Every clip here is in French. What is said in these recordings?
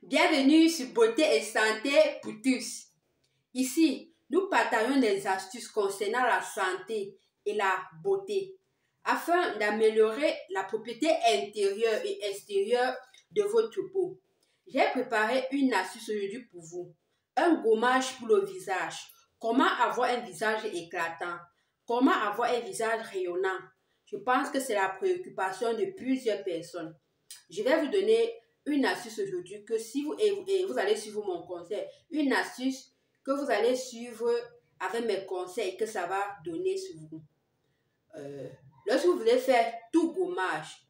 Bienvenue sur Beauté et Santé pour tous. Ici, nous partageons des astuces concernant la santé et la beauté afin d'améliorer la propriété intérieure et extérieure de votre peau. J'ai préparé une astuce aujourd'hui pour vous. Un gommage pour le visage. Comment avoir un visage éclatant? Comment avoir un visage rayonnant? Je pense que c'est la préoccupation de plusieurs personnes. Je vais vous donner une astuce aujourd'hui que si vous allez suivre mon conseil, une astuce que vous allez suivre avec mes conseils que ça va donner sur vous. Lorsque vous voulez faire tout gommage,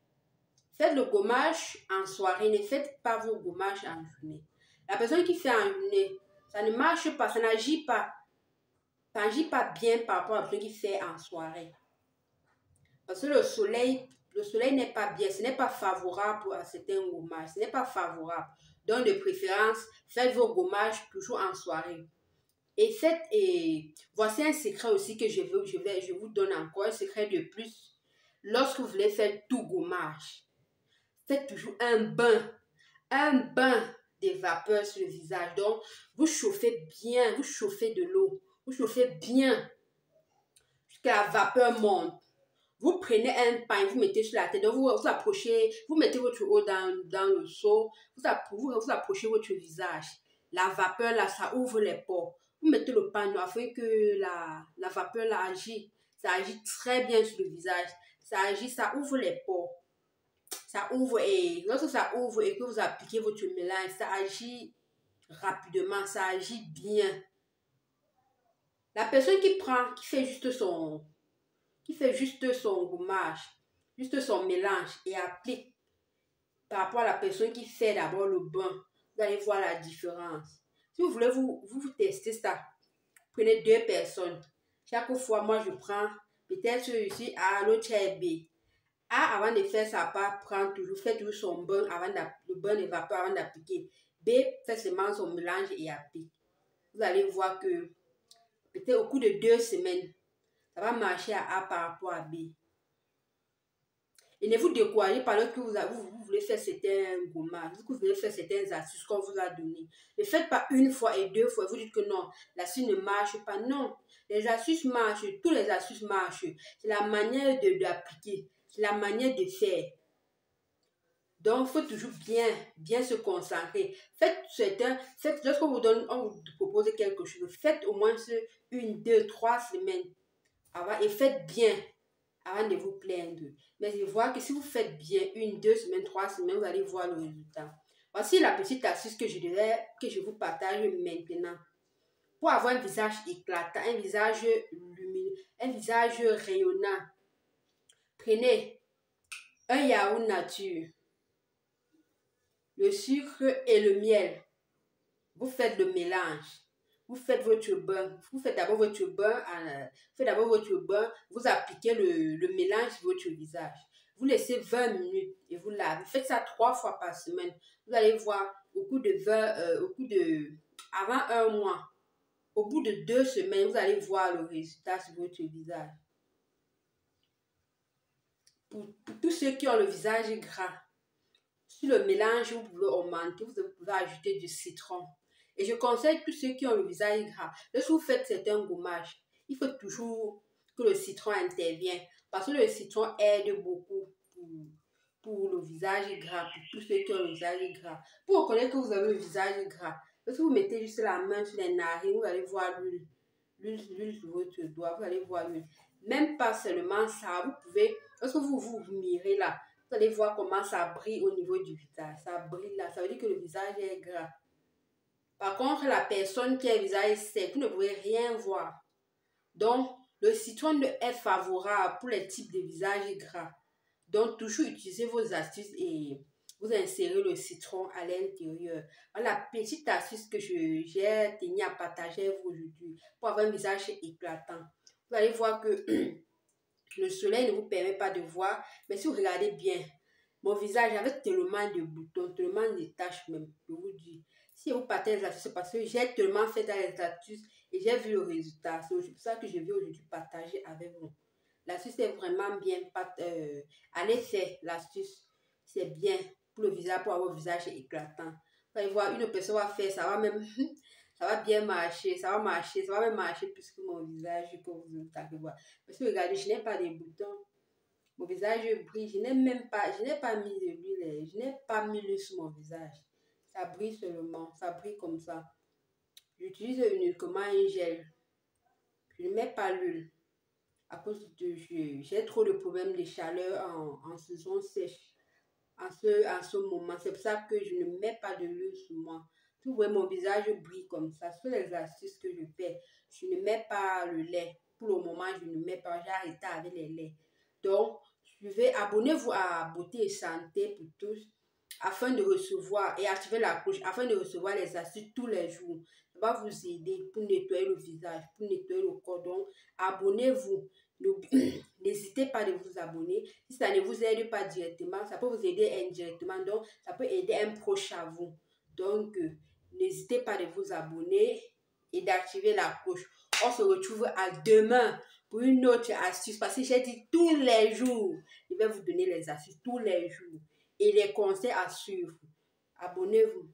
faites le gommage en soirée, ne faites pas vos gommages en journée. La personne qui fait en journée, ça ne marche pas, ça n'agit pas bien par rapport à la personne qui fait en soirée. Parce que le soleil n'est pas bien, ce n'est pas favorable à certains gommages, ce n'est pas favorable. Donc, de préférence, faites vos gommages toujours en soirée. Et voici un secret aussi que je vous donne encore, un secret de plus. Lorsque vous voulez faire tout gommage, faites toujours un bain de vapeur sur le visage. Donc, vous chauffez bien, vous chauffez de l'eau, vous chauffez bien jusqu'à la vapeur monte. Vous prenez un pain, vous mettez sur la tête, donc vous approchez, vous mettez votre eau dans le seau, vous approchez votre visage. La vapeur là, ça ouvre les pores. Vous mettez le pain afin que la vapeur là agit. Ça agit très bien sur le visage. Ça ouvre les pores. Ça ouvre et lorsque ça ouvre et que vous appliquez votre mélange, ça agit rapidement, ça agit bien. La personne qui fait juste son gommage, juste son mélange et applique par rapport à la personne qui fait d'abord le bain, vous allez voir la différence. Si vous voulez vous tester ça, prenez 2 personnes. Chaque fois, moi, je prends peut-être ici A, l'autre est B. A, avant de faire sa part, fait toujours son bain, le bain de vapeur avant d'appliquer. B, fait seulement son mélange et applique. Vous allez voir que peut-être au cours de 2 semaines, ça va marcher à A par rapport à B. Et ne vous découragez pas lorsque vous voulez faire certains gommages, vous voulez faire certaines astuces qu'on vous a données. Ne faites pas une fois et 2 fois, vous dites que non, l'astuce ne marche pas. Non, les astuces marchent, toutes les astuces marchent. C'est la manière d'appliquer, c'est la manière de faire. Donc, il faut toujours bien se concentrer. Lorsque on vous propose quelque chose, faites au moins 1, 2, 3 semaines avant et faites bien avant de vous plaindre. Mais je vois que si vous faites bien 1, 2 semaines, 3 semaines, vous allez voir le résultat. Voici la petite astuce que je vous partage maintenant. Pour avoir un visage éclatant, un visage lumineux, un visage rayonnant, prenez un yaourt nature, le sucre et le miel. Vous faites le mélange. Vous faites votre bain. Vous faites d'abord votre bain. Vous appliquez le mélange sur votre visage. Vous laissez 20 minutes et vous lavez. Faites ça 3 fois par semaine. Vous allez voir avant 1 mois, au bout de 2 semaines, vous allez voir le résultat sur votre visage. Pour tous ceux qui ont le visage gras, sur le mélange, vous pouvez augmenter, vous pouvez ajouter du citron. Et je conseille tous ceux qui ont le visage gras, lorsque vous faites certains gommages, il faut toujours que le citron intervienne. Parce que le citron aide beaucoup pour le visage gras, pour tous ceux qui ont le visage gras. Pour reconnaître que vous avez le visage gras, lorsque vous mettez juste la main sur les narines, vous allez voir l'huile sur votre doigt, vous allez voir l'huile. Même pas seulement ça, vous pouvez, lorsque vous mirez là, vous allez voir comment ça brille au niveau du visage. Ça brille là, ça veut dire que le visage est gras. Par contre, la personne qui a le visage sec, vous ne pouvez rien voir. Donc, le citron est favorable pour les types de visages gras. Donc, toujours utilisez vos astuces et vous insérez le citron à l'intérieur. Voilà la petite astuce que j'ai tenu à partager avec vous aujourd'hui pour avoir un visage éclatant. Vous allez voir que le soleil ne vous permet pas de voir, mais si vous regardez bien, mon visage avait tellement de boutons, tellement de taches même, je vous dis. Si vous partagez les astuces, c'est parce que j'ai tellement fait dans les astuces et j'ai vu le résultat. C'est pour ça que je vais aujourd'hui partager avec vous. L'astuce est vraiment bien. Allez faire l'astuce. C'est bien pour le visage, pour avoir un visage éclatant. Quand il voit une personne va faire, ça va même, ça va bien marcher, ça va même marcher plus que mon visage que vous avez voir. Parce que regardez, je n'ai pas de boutons. Mon visage brille, je n'ai pas mis de l'huile, je n'ai pas mis l'huile sur mon visage. Ça brille seulement, ça brille comme ça. J'utilise uniquement un gel. Je ne mets pas l'huile. À cause de, j'ai trop de problèmes de chaleur en saison sèche. En ce moment, c'est pour ça que je ne mets pas de l'huile sur moi. Si vous voyez, mon visage brille comme ça. Ce sont les astuces que je fais. Je ne mets pas le lait. Pour le moment, je ne mets pas. J'ai arrêté avec les laits. Donc, abonnez-vous à Beauté et Santé pour tous afin de recevoir et activer la cloche afin de recevoir les astuces tous les jours. Ça va vous aider pour nettoyer le visage, pour nettoyer le corps. Donc, abonnez-vous. N'hésitez pas de vous abonner. Si ça ne vous aide pas directement, ça peut vous aider indirectement. Donc, ça peut aider un proche à vous. Donc, n'hésitez pas de vous abonner et d'activer la cloche. On se retrouve à demain pour une autre astuce. Parce que j'ai dit tous les jours, je vais vous donner les astuces tous les jours et les conseils à suivre. Abonnez-vous.